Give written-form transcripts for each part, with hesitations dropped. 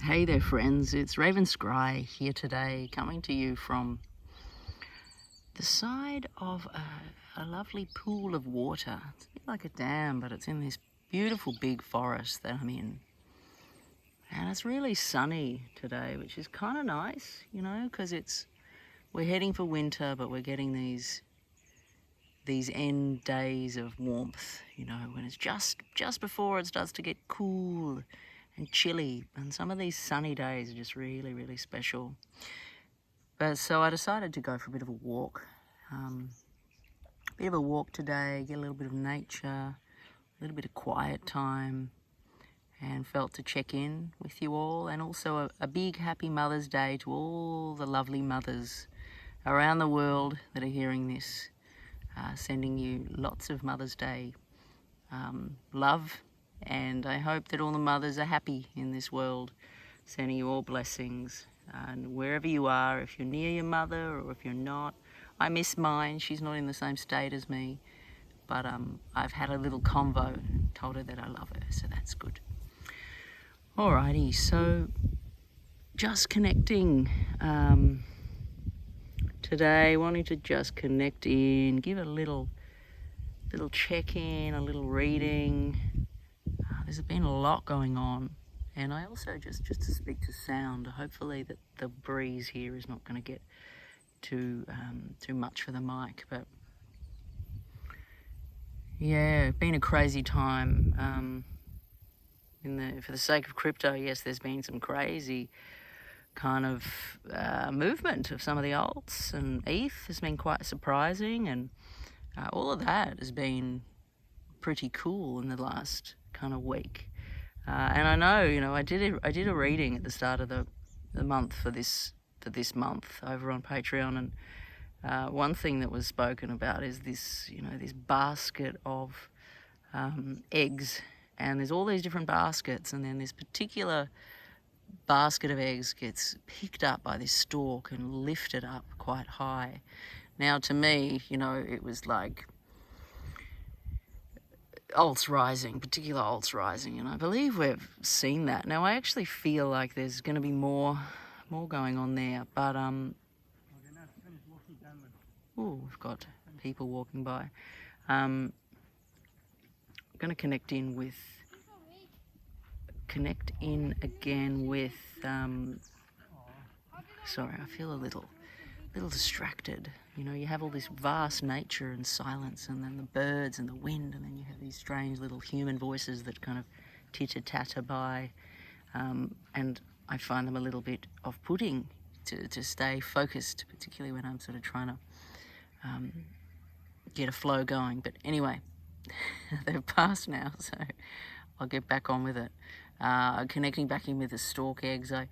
Hey there friends, it's Raven Scry here today, coming to you from the side of a lovely pool of water. It's a bit like a dam, but it's in this beautiful big forest that I'm in. And it's really sunny today, which is kind of nice, you know, because we're heading for winter, but we're getting these end days of warmth, you know, when it's just before it starts to get cool and chilly, and some of these sunny days are just really, really special. But so I decided to go for a bit of a walk. Today, get a little bit of nature, a little bit of quiet time, and felt to check in with you all, and also a big happy Mother's Day to all the lovely mothers around the world that are hearing this. Sending you lots of Mother's Day love, and I hope that all the mothers are happy in this world. Sending you all blessings, and wherever you are, if you're near your mother or if you're not. I miss mine. She's not in the same state as me, but I've had a little convo, told her that I love her, so that's good. Alrighty, so just connecting today, wanting to just connect in, give a little check-in, a little reading. There's been a lot going on, and I also just to speak to sound. Hopefully that the breeze here is not going to get too much for the mic, but yeah, been a crazy time. For the sake of crypto, yes, there's been some crazy kind of movement of some of the alts, and ETH has been quite surprising, and all of that has been pretty cool in the last kind of week. And I know, you know, I did a reading at the start of the month for this month over on Patreon, and one thing that was spoken about is this, you know, this basket of eggs, and there's all these different baskets, and then this particular basket of eggs gets picked up by this stalk and lifted up quite high. Now, to me, you know, it was like alts rising, particular alts rising, and I believe we've seen that. Now, I actually feel like there's going to be more going on there, but we've got people walking by. I'm going to connect in again with sorry, I feel a little distracted. You know, you have all this vast nature and silence, and then the birds and the wind, and then you have these strange little human voices that kind of titter-tatter by, and I find them a little bit off-putting to stay focused, particularly when I'm sort of trying to get a flow going. But anyway, they've passed now, so I'll get back on with it. Connecting back in with the stalk eggs, I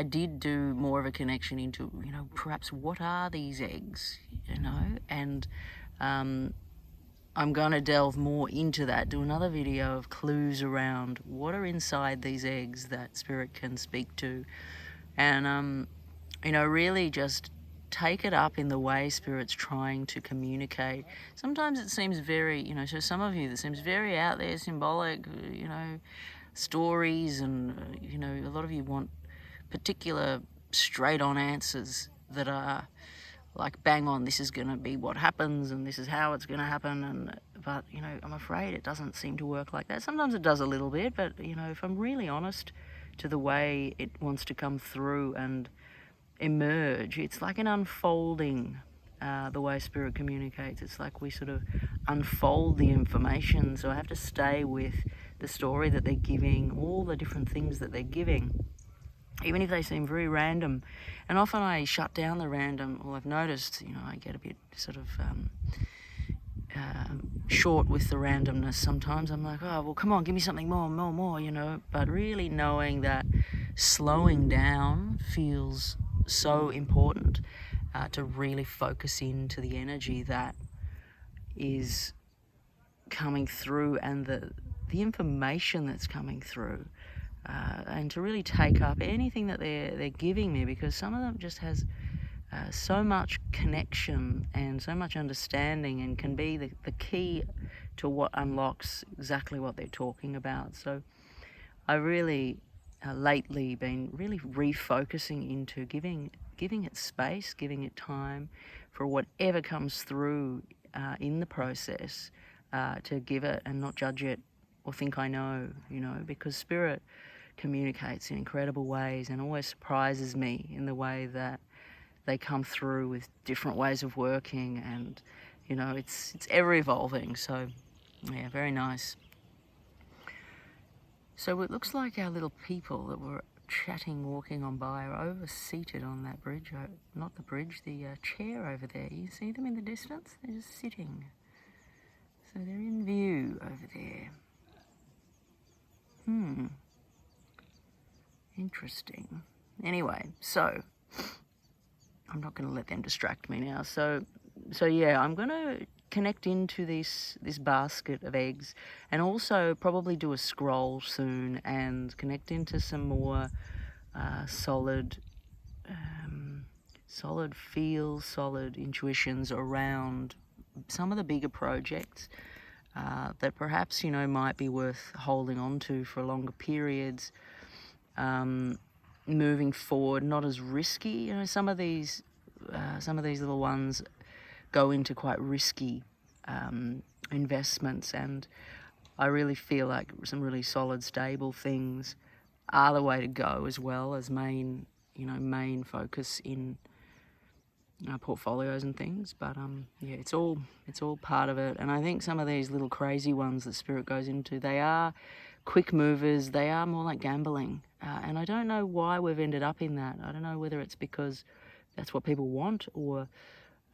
did do more of a connection into, you know, perhaps what are these eggs, you know, and I'm going to delve more into that, do another video of clues around what are inside these eggs that Spirit can speak to, and, you know, really just take it up in the way Spirit's trying to communicate. Sometimes it seems very, you know, so some of you, that seems very out there, symbolic, you know, stories, and, you know, a lot of you want particular straight-on answers that are like bang on, this is going to be what happens and this is how it's going to happen, but you know, I'm afraid it doesn't seem to work like that. Sometimes it does a little bit, but you know, if I'm really honest to the way it wants to come through and emerge, it's like an unfolding, the way Spirit communicates. It's like we sort of unfold the information, so I have to stay with the story that they're giving, all the different things that they're giving, even if they seem very random. And often I shut down the random. Well, I've noticed, you know, I get a bit sort of short with the randomness sometimes. I'm like, oh, well, come on, give me something more, you know. But really knowing that slowing down feels so important, to really focus into the energy that is coming through, and the information that's coming through. And to really take up anything that they're giving me, because some of them just has so much connection and so much understanding, and can be the key to what unlocks exactly what they're talking about. So I really lately been really refocusing into giving it space, giving it time for whatever comes through in the process, to give it and not judge it or think I know, because Spirit communicates in incredible ways and always surprises me in the way that they come through with different ways of working, and it's ever evolving. So yeah, very nice. So it looks like our little people that were chatting, walking on by, are over-seated on that bridge. Not the bridge, the chair over there. You see them in the distance? They're just sitting. So they're in view over there. Interesting. Anyway, so I'm not going to let them distract me now. So yeah, I'm going to connect into this basket of eggs, and also probably do a scroll soon and connect into some more solid feels, solid intuitions around some of the bigger projects that perhaps might be worth holding on to for longer periods, moving forward, not as risky. Some of these little ones go into quite risky investments, and I really feel like some really solid, stable things are the way to go, as well as main focus in portfolios and things. But yeah, it's all part of it. And I think some of these little crazy ones that Spirit goes into, they are quick movers. They are more like gambling, and I don't know why we've ended up in that. I don't know whether it's because that's what people want, or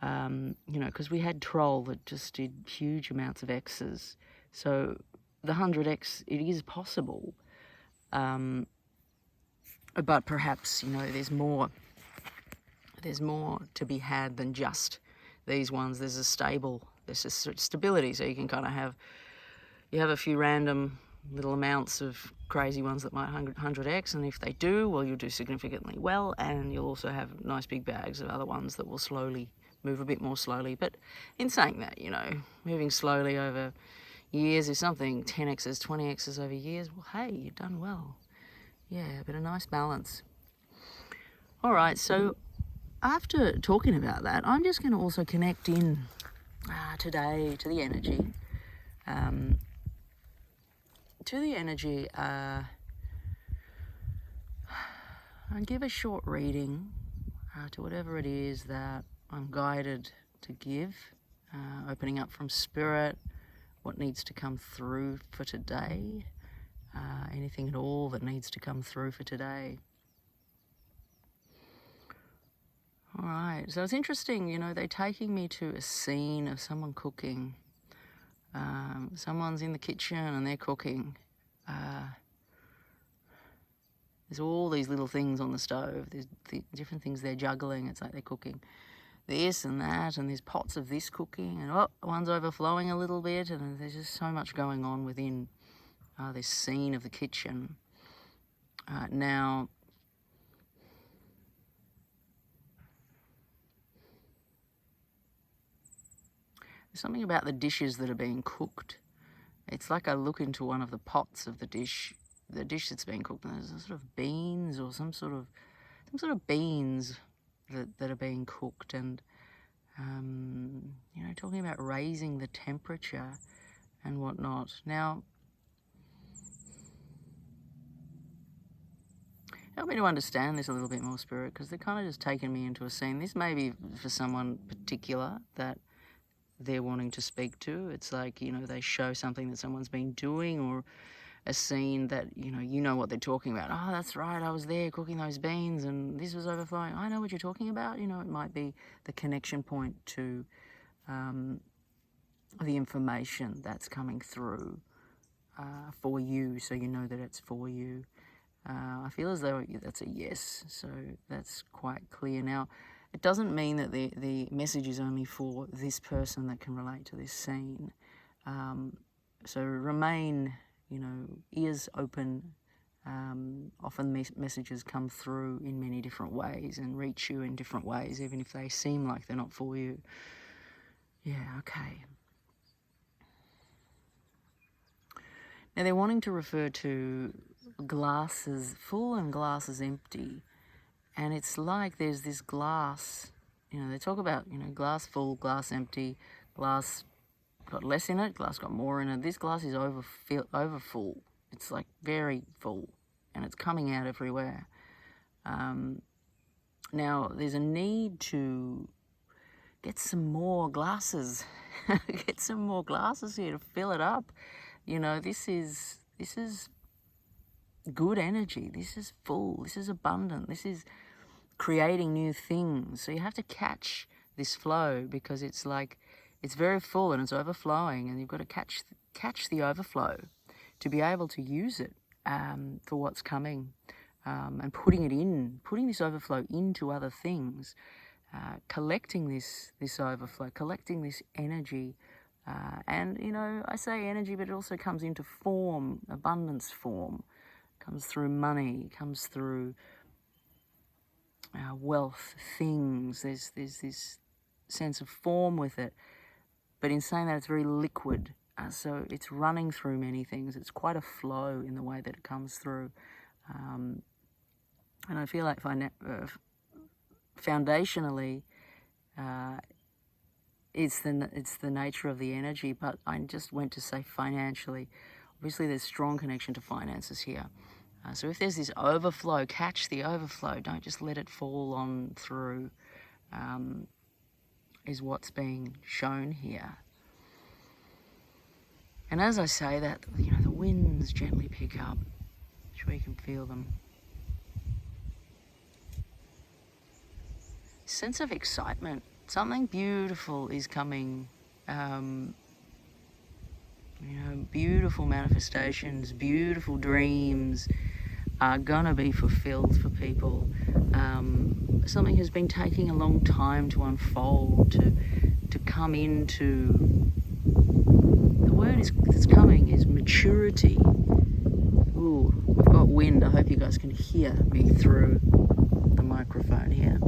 because we had Troll that just did huge amounts of X's. So the 100X, it is possible, but perhaps there's more to be had than just these ones. There's a stability, so you can kind of have a few random little amounts of crazy ones that might 100X, and if they do, well, you'll do significantly well, and you'll also have nice big bags of other ones that will slowly move a bit more slowly. But in saying that, moving slowly over years is something. 10X's, 20X's over years, well, hey, you've done well. Yeah, but a nice balance. All right, so after talking about that, I'm just going to also connect in today to the energy. And give a short reading to whatever it is that I'm guided to give, opening up from Spirit, what needs to come through for today, anything at all that needs to come through for today. All right, so it's interesting, they're taking me to a scene of someone cooking. Someone's in the kitchen and they're cooking. There's all these little things on the stove. There's different things they're juggling. It's like they're cooking this and that, and there's pots of this cooking, and one's overflowing a little bit, and there's just so much going on within this scene of the kitchen. Now, there's something about the dishes that are being cooked. It's like I look into one of the pots of the dish that's being cooked, and there's a sort of beans or some sort of beans that are being cooked, and talking about raising the temperature and whatnot. Now, help me to understand this a little bit more, Spirit, because they're kind of just taking me into a scene. This may be for someone particular that they're wanting to speak to. It's like, they show something that someone's been doing, or a scene that, you know what they're talking about. Oh, that's right, I was there cooking those beans and this was overflowing. I know what you're talking about. It might be the connection point to the information that's coming through for you, so you know that it's for you. I feel as though that's a yes, so that's quite clear. Now, it doesn't mean that the message is only for this person that can relate to this scene. So remain, ears open. Often messages come through in many different ways and reach you in different ways, even if they seem like they're not for you. Yeah, okay. Now, they're wanting to refer to glasses full and glasses empty. And it's like there's this glass, you know, they talk about, you know, glass full, glass empty, glass got less in it, glass got more in it. This glass is over full. It's like very full, and it's coming out everywhere. Now, there's a need to get some more glasses, get some more glasses here to fill it up. You know, this is good energy. This is full. This is abundant. This is creating new things. So you have to catch this flow, because it's like, it's very full and it's overflowing, and you've got to catch the overflow to be able to use it for what's coming, and putting this overflow into other things, collecting this overflow, collecting this energy. And, you know, I say energy, but it also comes into form, abundance form. Comes through money, comes through wealth, things. There's this sense of form with it. But in saying that, it's very liquid. So it's running through many things. It's quite a flow in the way that it comes through. And I feel like foundationally, it's the nature of the energy, but I just went to say financially. Obviously, there's strong connection to finances here. So if there's this overflow, catch the overflow. Don't just let it fall on through, is what's being shown here. And as I say that, you know, the winds gently pick up. I'm sure you can feel them. Sense of excitement. Something beautiful is coming. You know, beautiful manifestations, beautiful dreams are gonna be fulfilled for people. Something has been taking a long time to unfold, to come into. The word that's coming is maturity. Ooh, I've got wind. I hope you guys can hear me through the microphone here.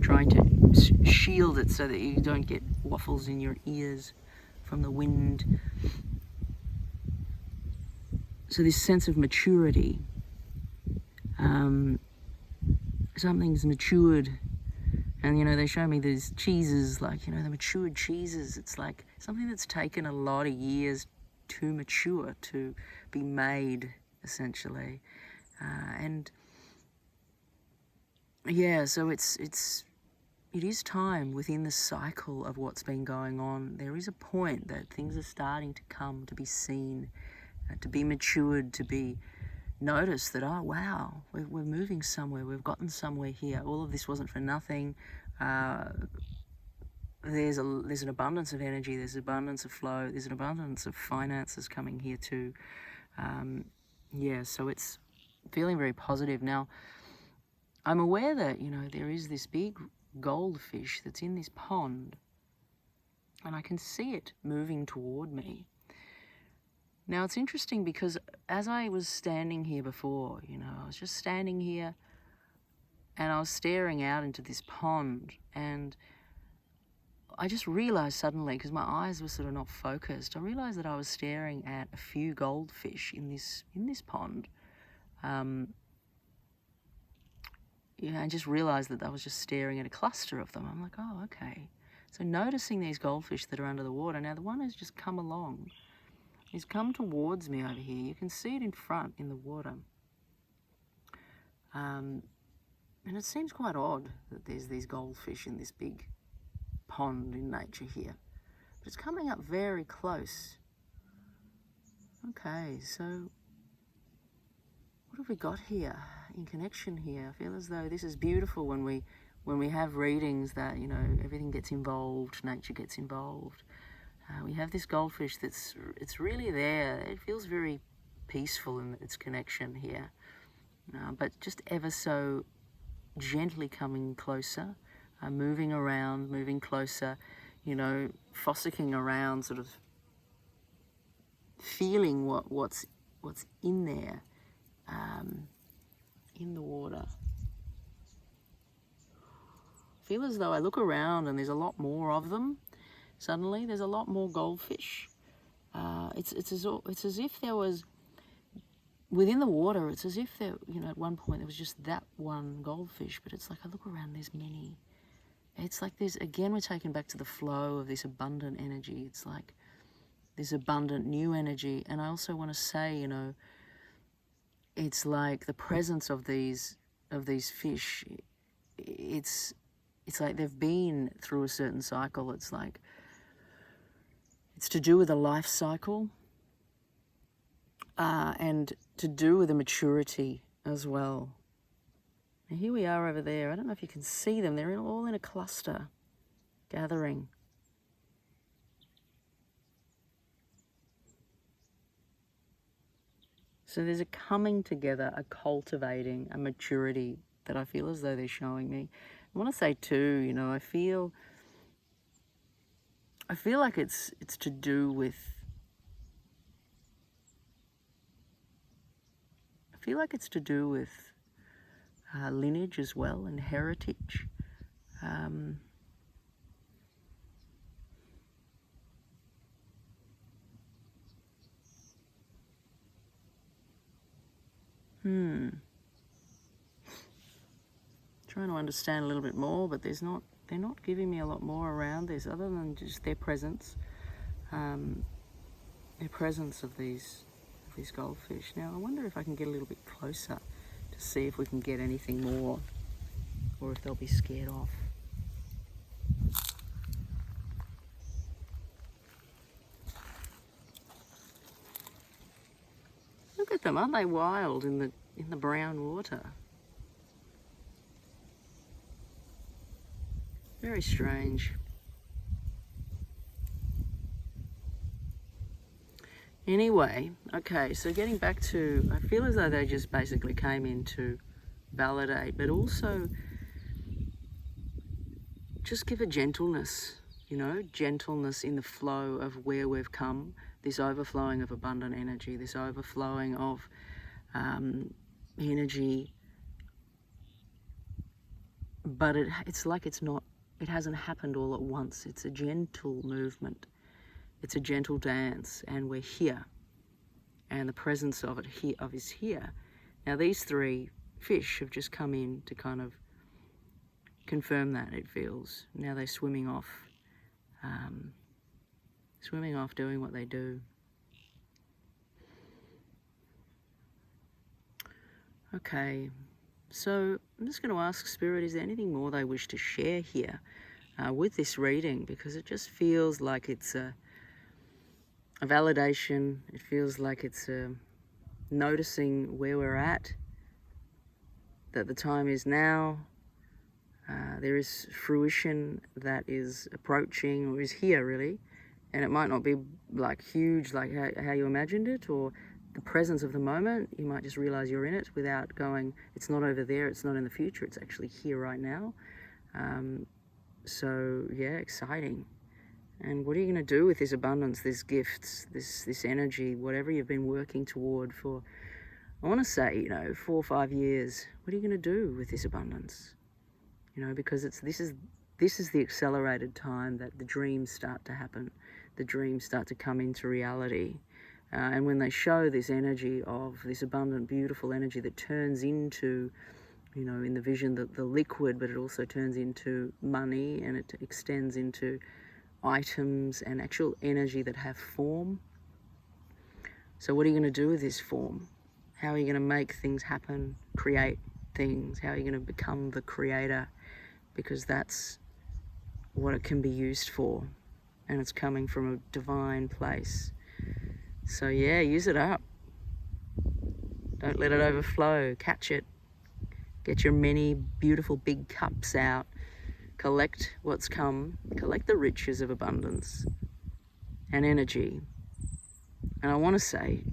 Trying to shield it so that you don't get waffles in your ears from the wind. So this sense of maturity, something's matured, and you know, they show me these cheeses, like, you know, the matured cheeses. It's like something that's taken a lot of years to mature, to be made, essentially. And yeah, so it is time within the cycle of what's been going on. There is a point that things are starting to come, to be seen, to be matured, to be noticed that, oh wow, we're moving somewhere, we've gotten somewhere here. All of this wasn't for nothing. There's an abundance of energy, there's an abundance of flow, there's an abundance of finances coming here too. Yeah, so it's feeling very positive. Now, I'm aware that, you know, there is this big goldfish that's in this pond, and I can see it moving toward me. Now, it's interesting because as I was standing here before, you know, I was just standing here and I was staring out into this pond, and I just realized suddenly, because my eyes were sort of not focused, I realized that I was staring at a few goldfish in this pond. I just realized that I was just staring at a cluster of them. I'm like, oh, okay. So noticing these goldfish that are under the water. Now, the one has just come along. He's come towards me over here. You can see it in front in the water. And it seems quite odd that there's these goldfish in this big pond in nature here. But it's coming up very close. Okay, so what have we got here in connection here? I feel as though this is beautiful when we have readings that, you know, everything gets involved, nature gets involved. We have this goldfish it's really there. It feels very peaceful in its connection here, but just ever so gently coming closer, moving around, moving closer, you know, fossicking around, sort of feeling what's in there, in the water. I feel as though I look around and there's a lot more of them. Suddenly, there's a lot more goldfish. It's as if there was, within the water, it's as if there, you know, at one point there was just that one goldfish, but it's like I look around, there's many. It's like there's, again, we're taken back to the flow of this abundant energy. It's like this abundant new energy. And I also want to say, you know, it's like the presence of these fish, it's like they've been through a certain cycle. It's like, it's to do with a life cycle, and to do with a maturity as well. And here we are over there. I don't know if you can see them. They're all in a cluster, gathering. So there's a coming together, a cultivating, a maturity that I feel as though they're showing me. I want to say too, you know, I feel like it's to do with, I feel like it's to do with lineage as well, and heritage. Trying to understand a little bit more, but they're not giving me a lot more around this other than just their presence. Their presence of these goldfish. Now I wonder if I can get a little bit closer to see if we can get anything more, or if they'll be scared off. Look at them, aren't they wild in the brown water? Very strange. Anyway, okay, so getting back to, I feel as though they just basically came in to validate, but also just give a gentleness, you know, gentleness in the flow of where we've come, this overflowing of abundant energy, this overflowing of energy. But it's like it hasn't happened all at once. It's a gentle movement. It's a gentle dance, and we're here. And the presence of it is here. Now these three fish have just come in to kind of confirm that, it feels. Now they're swimming off doing what they do. Okay, so I'm just going to ask Spirit, is there anything more they wish to share here with this reading? Because it just feels like it's a validation. It feels like it's noticing where we're at, that the time is now. There is fruition that is approaching, or is here really, and it might not be like huge like how you imagined it, or the presence of the moment. You might just realize you're in it without going, it's not over there, it's not in the future, it's actually here right now. So yeah, exciting. And what are you going to do with this abundance, these gifts, this energy, whatever you've been working toward for, I want to say, you know, 4 or 5 years? What are you going to do with this abundance? You know, because this is the accelerated time that the dreams start to happen. The dreams start to come into reality. And when they show this energy of this abundant, beautiful energy that turns into, you know, in the vision, the liquid, but it also turns into money, and it extends into items and actual energy that have form. So what are you going to do with this form? How are you going to make things happen, create things? How are you going to become the creator? Because that's what it can be used for, and it's coming from a divine place. So yeah, use it up. Don't let it overflow. Catch it. Get your many beautiful big cups out. Collect what's come. Collect the riches of abundance and energy. And I want to say,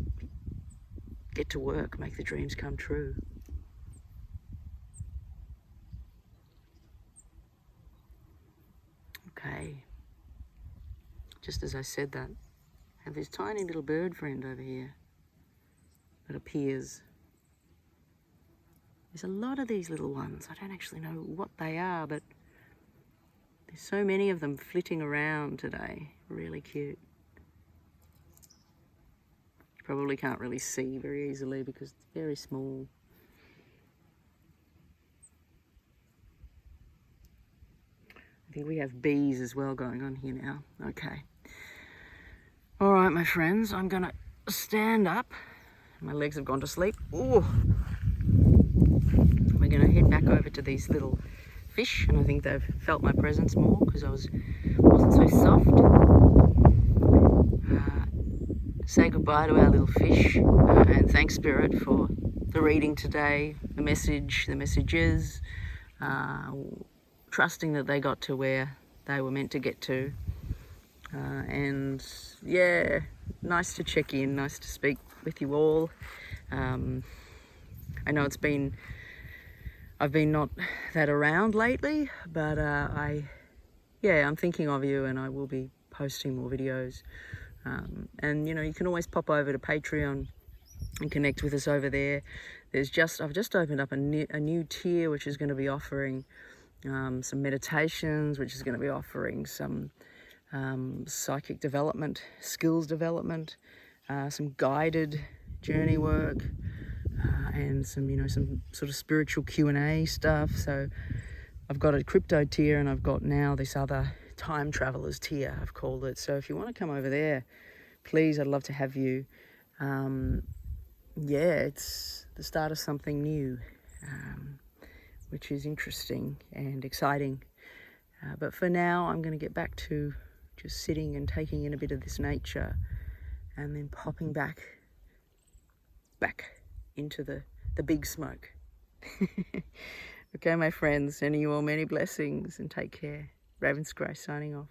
get to work. Make the dreams come true. Okay. Just as I said that, I have this tiny little bird friend over here that appears. There's a lot of these little ones. I don't actually know what they are, but there's so many of them flitting around today. Really cute. You probably can't really see very easily because it's very small. I think we have bees as well going on here now. Okay. All right, my friends, I'm gonna stand up. My legs have gone to sleep. Ooh. We're gonna head back over to these little fish, and I think they've felt my presence more because I wasn't so soft. Say goodbye to our little fish, and thanks Spirit for the reading today, the messages, trusting that they got to where they were meant to get to. And yeah, nice to check in, nice to speak with you all. I know I've been not that around lately, but I'm thinking of you, and I will be posting more videos. And you know, you can always pop over to Patreon and connect with us over there. I've just opened up a new tier which is going to be offering some meditations, which is going to be offering some psychic development, skills development, some guided journey work, and some sort of spiritual Q&A stuff. So I've got a crypto tier, and I've got now this other time travelers tier, I've called it. So if you want to come over there, please, I'd love to have you. It's the start of something new, which is interesting and exciting. But for now, I'm going to get back to just sitting and taking in a bit of this nature, and then popping back into the big smoke. Okay, my friends, sending you all many blessings, and take care. Raven Scry signing off.